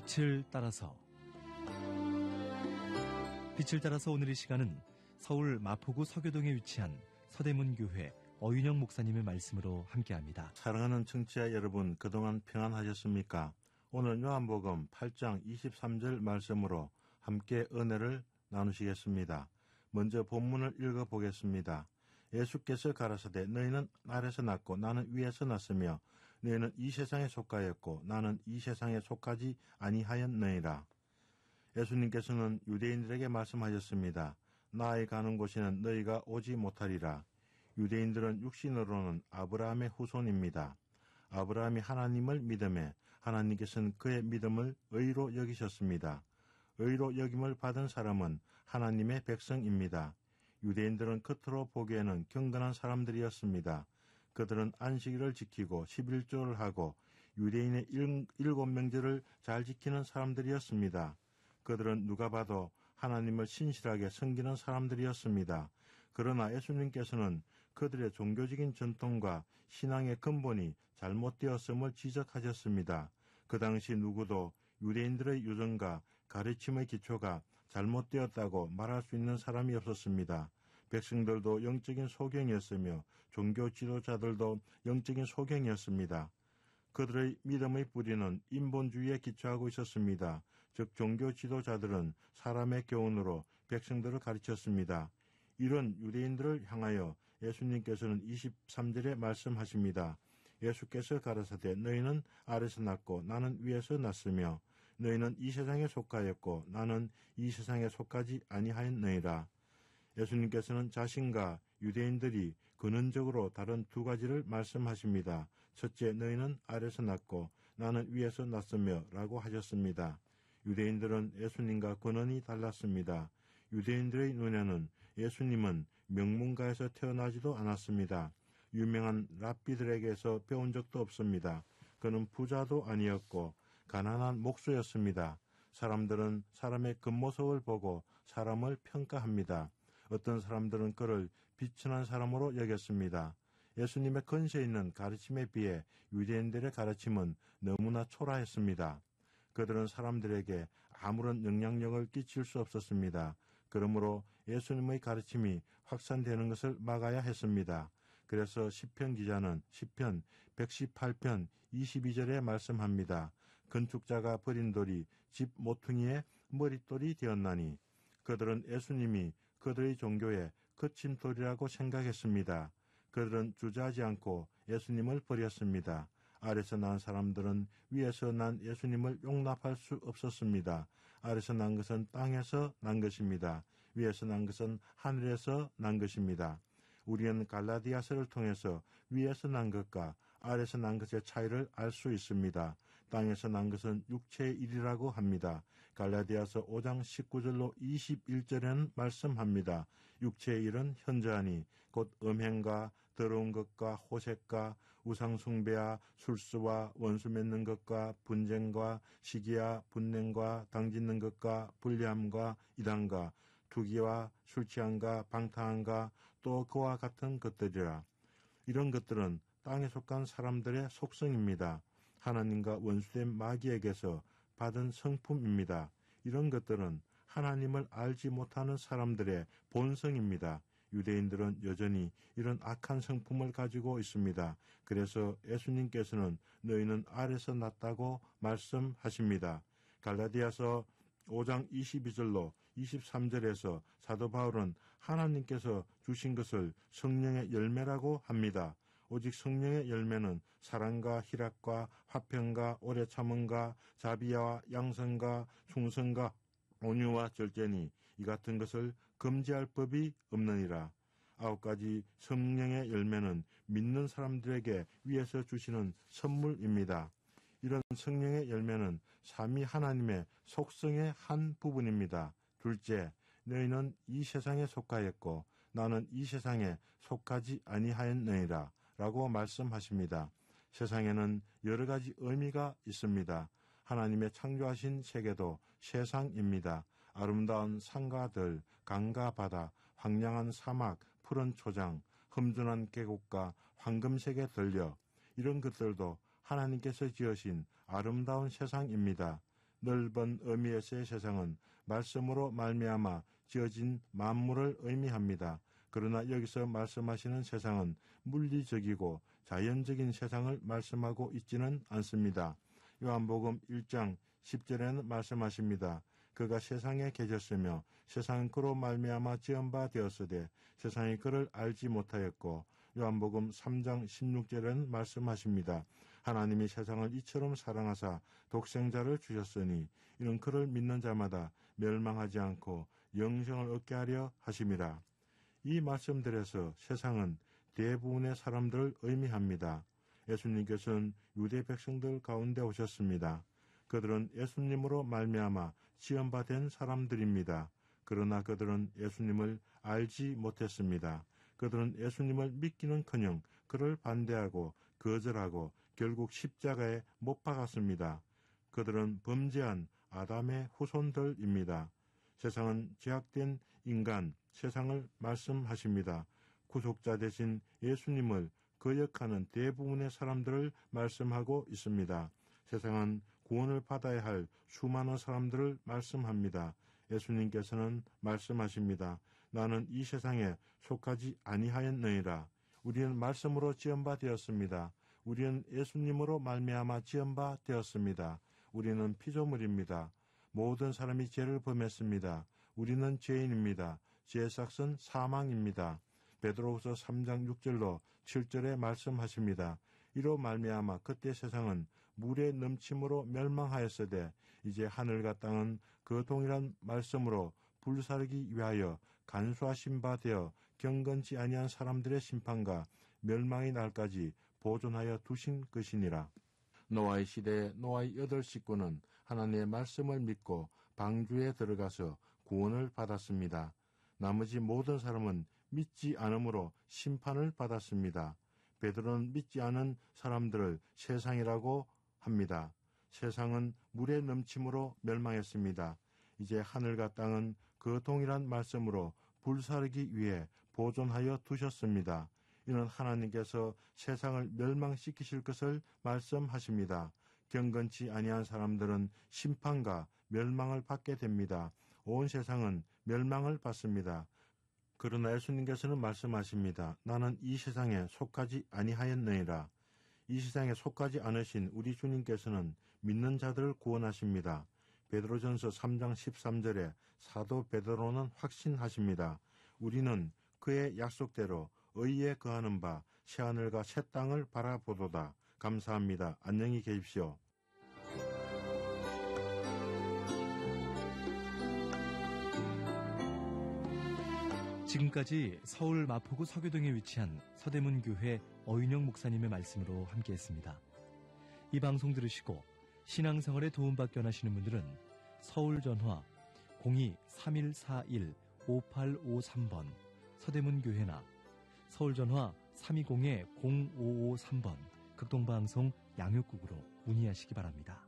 빛을 따라서 오늘 이 시간은 서울 마포구 서교동에 위치한 서대문교회 어윤영 목사님의 말씀으로 함께합니다. 사랑하는 청취자 여러분, 그동안 평안하셨습니까? 오늘 요한복음 8장 23절 말씀으로 함께 은혜를 나누시겠습니다. 먼저 본문을 읽어보겠습니다. 예수께서 가라사대 너희는 아래서 났고 나는 위에서 났으며 너희는 이 세상에 속하였고 나는 이 세상에 속하지 아니하였느니라. 예수님께서는 유대인들에게 말씀하셨습니다. 나의 가는 곳에는 너희가 오지 못하리라. 유대인들은 육신으로는 아브라함의 후손입니다. 아브라함이 하나님을 믿음에 하나님께서는 그의 믿음을 의로 여기셨습니다. 의로 여김을 받은 사람은 하나님의 백성입니다. 유대인들은 겉으로 보기에는 경건한 사람들이었습니다. 그들은 안식일을 지키고 11조를 하고 유대인의 7명절을 잘 지키는 사람들이었습니다. 그들은 누가 봐도 하나님을 신실하게 섬기는 사람들이었습니다. 그러나 예수님께서는 그들의 종교적인 전통과 신앙의 근본이 잘못되었음을 지적하셨습니다. 그 당시 누구도 유대인들의 유전과 가르침의 기초가 잘못되었다고 말할 수 있는 사람이 없었습니다. 백성들도 영적인 소경이었으며 종교 지도자들도 영적인 소경이었습니다. 그들의 믿음의 뿌리는 인본주의에 기초하고 있었습니다. 즉 종교 지도자들은 사람의 교훈으로 백성들을 가르쳤습니다. 이런 유대인들을 향하여 예수님께서는 23절에 말씀하십니다. 예수께서 가라사대 너희는 아래서 났고 나는 위에서 났으며 너희는 이 세상에 속하였고 나는 이 세상에 속하지 아니하였느니라. 예수님께서는 자신과 유대인들이 근원적으로 다른 두 가지를 말씀하십니다. 첫째, 너희는 아래서 났고 나는 위에서 났으며 라고 하셨습니다. 유대인들은 예수님과 근원이 달랐습니다. 유대인들의 눈에는 예수님은 명문가에서 태어나지도 않았습니다. 유명한 랍비들에게서 배운 적도 없습니다. 그는 부자도 아니었고 가난한 목수였습니다. 사람들은 사람의 겉모습을 보고 사람을 평가합니다. 어떤 사람들은 그를 비천한 사람으로 여겼습니다. 예수님의 근세에 있는 가르침에 비해 유대인들의 가르침은 너무나 초라했습니다. 그들은 사람들에게 아무런 영향력을 끼칠 수 없었습니다. 그러므로 예수님의 가르침이 확산되는 것을 막아야 했습니다. 그래서 시편 기자는 시편 118편 22절에 말씀합니다. 건축자가 버린 돌이 집 모퉁이의 머릿돌이 되었나니. 그들은 예수님이 그들의 종교의 거침돌이라고 생각했습니다. 그들은 주저하지 않고 예수님을 버렸습니다. 아래서 난 사람들은 위에서 난 예수님을 용납할 수 없었습니다. 아래서 난 것은 땅에서 난 것입니다. 위에서 난 것은 하늘에서 난 것입니다. 우리는 갈라디아서를 통해서 위에서 난 것과 아래서 난 것의 차이를 알 수 있습니다. 땅에서 난 것은 육체의 일이라고 합니다. 갈라디아서 5장 19절로 21절에는 말씀합니다. 육체의 일은 현저하니 곧 음행과 더러운 것과 호색과 우상숭배와 술수와 원수 맺는 것과 분쟁과 시기와 분냉과 당짓는 것과 불리함과 이단과 투기와 술취함과 방탕함과 또 그와 같은 것들이라. 이런 것들은 땅에 속한 사람들의 속성입니다. 하나님과 원수된 마귀에게서 받은 성품입니다. 이런 것들은 하나님을 알지 못하는 사람들의 본성입니다. 유대인들은 여전히 이런 악한 성품을 가지고 있습니다. 그래서 예수님께서는 너희는 아래서 났다고 말씀하십니다. 갈라디아서 5장 22절로 23절에서 사도 바울은 하나님께서 주신 것을 성령의 열매라고 합니다. 오직 성령의 열매는 사랑과 희락과 화평과 오래 참음과 자비와 양선과 충성과 온유와 절제니 이 같은 것을 금지할 법이 없느니라. 9가지 성령의 열매는 믿는 사람들에게 위에서 주시는 선물입니다. 이런 성령의 열매는 삼위 하나님의 속성의 한 부분입니다. 둘째, 너희는 이 세상에 속하였고 나는 이 세상에 속하지 아니하였느니라 라고 말씀하십니다. 세상에는 여러 가지 의미가 있습니다. 하나님의 창조하신 세계도 세상입니다. 아름다운 산과 들, 강과 바다, 황량한 사막, 푸른 초장, 험준한 계곡과 황금색의 들녘, 이런 것들도 하나님께서 지으신 아름다운 세상입니다. 넓은 의미에서의 세상은 말씀으로 말미암아 지어진 만물을 의미합니다. 그러나 여기서 말씀하시는 세상은 물리적이고 자연적인 세상을 말씀하고 있지는 않습니다. 요한복음 1장 10절에는 말씀하십니다. 그가 세상에 계셨으며 세상은 그로 말미암아 지은 바 되었으되 세상이 그를 알지 못하였고, 요한복음 3장 16절에는 말씀하십니다. 하나님이 세상을 이처럼 사랑하사 독생자를 주셨으니 이는 그를 믿는 자마다 멸망하지 않고 영생을 얻게 하려 하심이라. 이 말씀들에서 세상은 대부분의 사람들을 의미합니다. 예수님께서는 유대 백성들 가운데 오셨습니다. 그들은 예수님으로 말미암아 지음받은 사람들입니다. 그러나 그들은 예수님을 알지 못했습니다. 그들은 예수님을 믿기는커녕 그를 반대하고 거절하고 결국 십자가에 못 박았습니다. 그들은 범죄한 아담의 후손들입니다. 세상은 죄악된 인간, 세상을 말씀하십니다. 구속자 대신 예수님을 거역하는 대부분의 사람들을 말씀하고 있습니다. 세상은 구원을 받아야 할 수많은 사람들을 말씀합니다. 예수님께서는 말씀하십니다. 나는 이 세상에 속하지 아니하였느니라. 우리는 말씀으로 지은 바 되었습니다. 우리는 예수님으로 말미암아 지은 바 되었습니다. 우리는 피조물입니다. 모든 사람이 죄를 범했습니다. 우리는 죄인입니다. 죄의 삭은 사망입니다. 베드로후서 3장 6절로 7절에 말씀하십니다. 이로 말미암아 그때 세상은 물의 넘침으로 멸망하였으되 이제 하늘과 땅은 그 동일한 말씀으로 불사르기 위하여 간수하신 바 되어 경건치 아니한 사람들의 심판과 멸망의 날까지 보존하여 두신 것이니라. 노아의 시대에 노아의 8 식구는 하나님의 말씀을 믿고 방주에 들어가서 구원을 받았습니다. 나머지 모든 사람은 믿지 않으므로 심판을 받았습니다. 베드로는 믿지 않은 사람들을 세상이라고 합니다. 세상은 물의 넘침으로 멸망했습니다. 이제 하늘과 땅은 그 동일한 말씀으로 불사르기 위해 보존하여 두셨습니다. 이는 하나님께서 세상을 멸망시키실 것을 말씀하십니다. 경건치 아니한 사람들은 심판과 멸망을 받게 됩니다. 온 세상은 멸망을 받습니다. 그러나 예수님께서는 말씀하십니다. 나는 이 세상에 속하지 아니하였느니라. 이 세상에 속하지 않으신 우리 주님께서는 믿는 자들을 구원하십니다. 베드로전서 3장 13절에 사도 베드로는 확신하십니다. 우리는 그의 약속대로 의에 거하는 바 새하늘과 새 땅을 바라보도다. 감사합니다. 안녕히 계십시오. 지금까지 서울 마포구 서교동에 위치한 서대문교회 어윤영 목사님의 말씀으로 함께했습니다. 이 방송 들으시고 신앙생활에 도움받기 원하시는 분들은 서울전화 02-3141-5853번 서대문교회나 서울전화 320-0553번 극동방송 양육국으로 문의하시기 바랍니다.